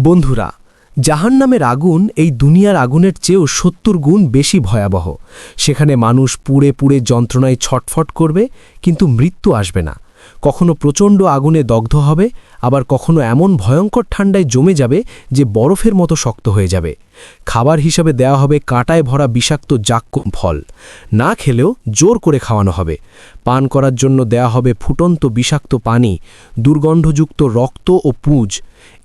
বন্ধুরা, জাহান্নামের আগুন এই দুনিয়ার আগুনের চেয়েও ৭০ গুণ বেশি ভয়াবহ। সেখানে মানুষ পুড়ে পুড়ে যন্ত্রণায় ছটফট করবে, কিন্তু মৃত্যু আসবে না। কখনো প্রচণ্ড আগুনে দগ্ধ হবে, আবার কখনো এমন ভয়ঙ্কর ঠান্ডায় জমে যাবে যে বরফের মতো শক্ত হয়ে যাবে। খাবার হিসাবে দেওয়া হবে কাঁটায় ভরা বিষাক্ত জাক্কুম ফল। না খেলেও জোর করে খাওয়ানো হবে। পান করার জন্য দেয়া হবে ফুটন্ত বিষাক্ত পানি, দুর্গন্ধযুক্ত রক্ত ও পুঁজ।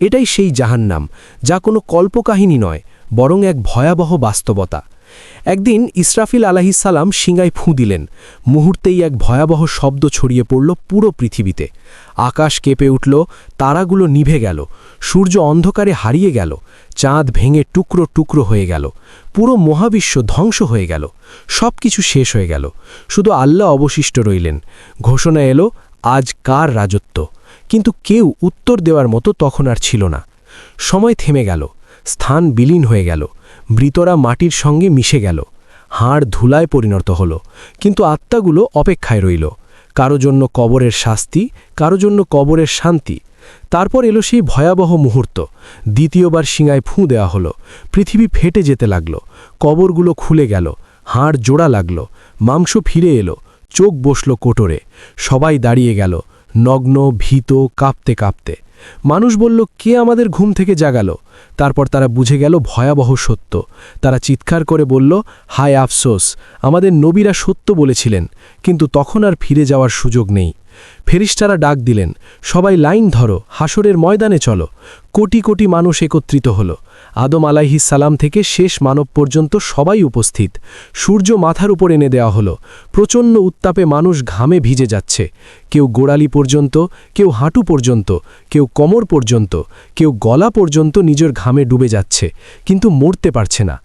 এটাই সেই জাহান্নাম, যা কোনো কল্পকাহিনী নয়, বরং এক ভয়াবহ বাস্তবতা। একদিন ইসরাফিল আলাইহিসসালাম শিঙায় ফুঁ দিলেন। মুহূর্তেই এক ভয়াবহ শব্দ ছড়িয়ে পড়ল পুরো পৃথিবীতে। আকাশ কেঁপে উঠল, তারাগুলো নিভে গেল, সূর্য অন্ধকারে হারিয়ে গেল, চাঁদ ভেঙে টুকরো টুকরো হয়ে গেল, পুরো মহাবিশ্ব ধ্বংস হয়ে গেল। সব কিছু শেষ হয়ে গেল, শুধু আল্লাহ অবশিষ্ট রইলেন। ঘোষণা এলো, আজ কার রাজত্ব? কিন্তু কেউ উত্তর দেওয়ার মতো তখন আর ছিল না। সময় থেমে গেল, স্থান বিলীন হয়ে গেল, মৃতরা মাটির সঙ্গে মিশে গেল, হাড় ধুলায় পরিণত হল। কিন্তু আত্মাগুলো অপেক্ষায় রইল, কারো জন্য কবরের শাস্তি, কারো জন্য কবরের শান্তি। তারপর এলো সেই ভয়াবহ মুহূর্ত। দ্বিতীয়বার শিঙায় ফুঁ দেওয়া হলো। পৃথিবী ফেটে যেতে লাগল, কবরগুলো খুলে গেল, হাড় জোড়া লাগল, মাংস ফিরে এলো, চোখ বসল কোটরে। সবাই দাঁড়িয়ে গেল, নগ্ন, ভীত, কাঁপতে কাঁপতে। মানুষ বলল, কে আমাদের ঘুম থেকে জাগালো? তারপর তারা বুঝে গেল ভয়াবহ সত্য। তারা চিৎকার করে বলল, হায় আফসোস, আমাদের নবীরা সত্য বলেছিলেন। কিন্তু তখন আর ফিরে যাওয়ার সুযোগ নেই। ফেরেশতারা ডাক দিলেন, সবাই লাইন ধরো, হাসরের ময়দানে চলো। কোটি কোটি মানুষ একত্রিত হল। আদম আলাইহিসসালাম থেকে শেষ মানব পর্যন্ত সবাই উপস্থিত। সূর্য মাথার উপর এনে দেওয়া হলো। প্রচণ্ড উত্তাপে মানুষ ঘামে ভিজে যাচ্ছে। কেউ গোড়ালি পর্যন্ত, কেউ হাঁটু পর্যন্ত, কেউ কোমর পর্যন্ত, কেউ গলা পর্যন্ত নিজের ঘামে ডুবে যাচ্ছে, কিন্তু মরতে পারছে না।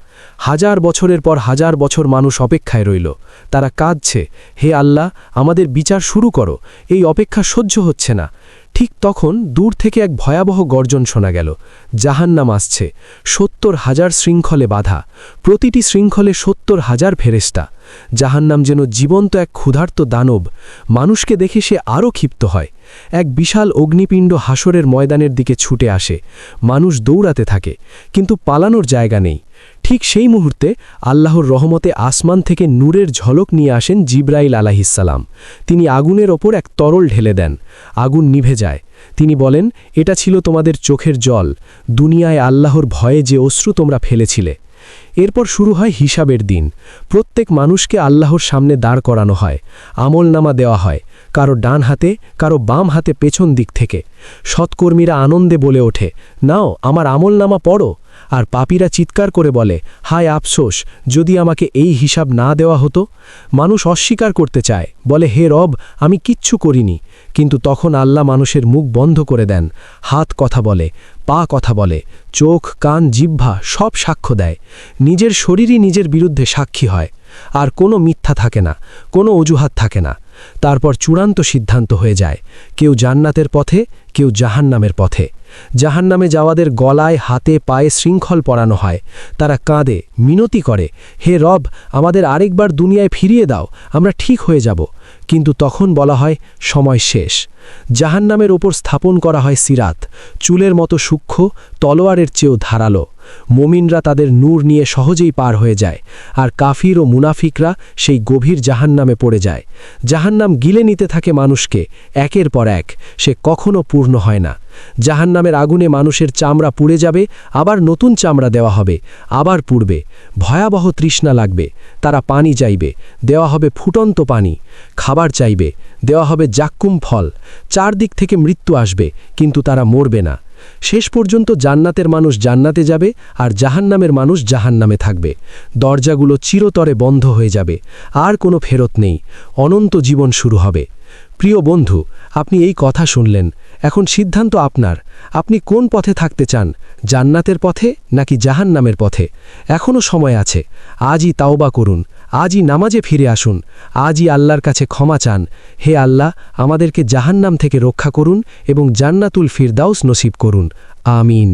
হাজার বছরের পর হাজার বছর মানুষ অপেক্ষায় রইল। তারা কাঁদছে, হে আল্লাহ, আমাদের বিচার শুরু করো, এই অপেক্ষা সহ্য হচ্ছে না। ঠিক তখন দূর থেকে এক ভয়াবহ গর্জন শোনা গেল। জাহান্নাম আসছে, ৭০,০০০ শৃঙ্খলে বাঁধা, প্রতিটি শৃঙ্খলে ৭০,০০০ ফেরেশতা। জাহান্নাম যেন জীবন্ত এক ক্ষুধার্ত দানব। মানুষকে দেখে সে আরও ক্ষিপ্ত হয়। এক বিশাল অগ্নিপিণ্ড হাসরের ময়দানের দিকে ছুটে আসে। মানুষ দৌড়াতে থাকে, কিন্তু পালানোর জায়গা নেই। ঠিক সেই মুহূর্তে আল্লাহর রহমতে আসমান থেকে নূরের ঝলক নিয়ে আসেন জিবরাইল আলাইহিসসালাম। তিনি আগুনের ওপর এক তরল ঢেলে দেন। আগুন নিভে যায়। তিনি বলেন, এটা ছিল তোমাদের চোখের জল, দুনিয়ায় আল্লাহর ভয়ে যে অশ্রু তোমরা ফেলেছিলে। এরপর শুরু হয় হিসাবের দিন। প্রত্যেক মানুষকে আল্লাহর সামনে দাঁড় করানো হয়। আমলনামা দেওয়া হয়, কারো ডান হাতে, কারো বাম হাতে, পেছন দিক থেকে। সৎকর্মীরা আনন্দে বলে ওঠে, নাও আমার আমলনামা পড়ো। আর পাপীরা চিৎকার করে বলে, হায় আফসোস, যদি আমাকে এই হিসাব না দেওয়া হতো। মানুষ অস্বীকার করতে চায়, বলে, হে রব, আমি কিচ্ছু করিনি। কিন্তু তখন আল্লাহ মানুষের মুখ বন্ধ করে দেন। হাত কথা বলে, পা কথা বলে, চোখ, কান, জিহ্বা সব সাক্ষ্য দেয়। নিজের শরীরই নিজের বিরুদ্ধে সাক্ষী হয়। আর কোনো মিথ্যা থাকে না, কোনো অজুহাত থাকে না। তারপর চূড়ান্ত সিদ্ধান্ত হয়ে যায়, কেউ জান্নাতের পথে, কেউ জাহান্নামের পথে। জাহান্নামে যাওয়াদের গলায়, হাতে, পায়ে শৃঙ্খল পরানো হয়। তারা কাঁদে, মিনতি করে, হে রব, আমাদের আরেকবার দুনিয়ায় ফিরিয়ে দাও, আমরা ঠিক হয়ে যাব। কিন্তু তখন বলা হয়, সময় শেষ। জাহান্নামের ওপর স্থাপন করা হয় সিরাত, চুলের মতো সূক্ষ্ম, তলোয়ারের চেয়েও ধারালো। মুমিনরা তাদের নূর নিয়ে সহজেই পার হয়ে যায়, আর কাফির ও মুনাফিকরা সেই গভীর জাহান্নামে পড়ে যায়। জাহান্নাম গিলে নিতে থাকে মানুষকে, একের পর এক। সে কখনো পূর্ণ হয় না। জাহান্নামের আগুনে মানুষের চামড়া পুড়ে যাবে, আবার নতুন চামড়া দেওয়া হবে, আবার পুড়বে। ভয়াবহ তৃষ্ণা লাগবে, তারা পানি চাইবে, দেওয়া হবে ফুটন্ত পানি। খাবার চাইবে, দেওয়া হবে জাক্কুম ফল। চারদিক থেকে মৃত্যু আসবে, কিন্তু তারা মরবে না। শেষ পর্যন্ত জান্নাতের মানুষ জান্নাতে যাবে, আর জাহান্নামের মানুষ জাহান্নামে থাকবে। দরজাগুলো চিরতরে বন্ধ হয়ে যাবে, আর কোনো ফেরত নেই। অনন্ত জীবন শুরু হবে। প্রিয় বন্ধু, আপনি এই কথা শুনলেন, এখন সিদ্ধান্ত আপনার। আপনি কোন পথে থাকতে চান, জান্নাতের পথে নাকি জাহান্নামের পথে? এখনও সময় আছে। আজই তাওবা করুন, আজই নামাজে ফিরে আসুন, আজই আল্লাহর কাছে ক্ষমা চান। হে আল্লাহ, আমাদেরকে জাহান্নাম থেকে রক্ষা করুন এবং জান্নাতুল ফিরদাউস নসিব করুন। আমিন।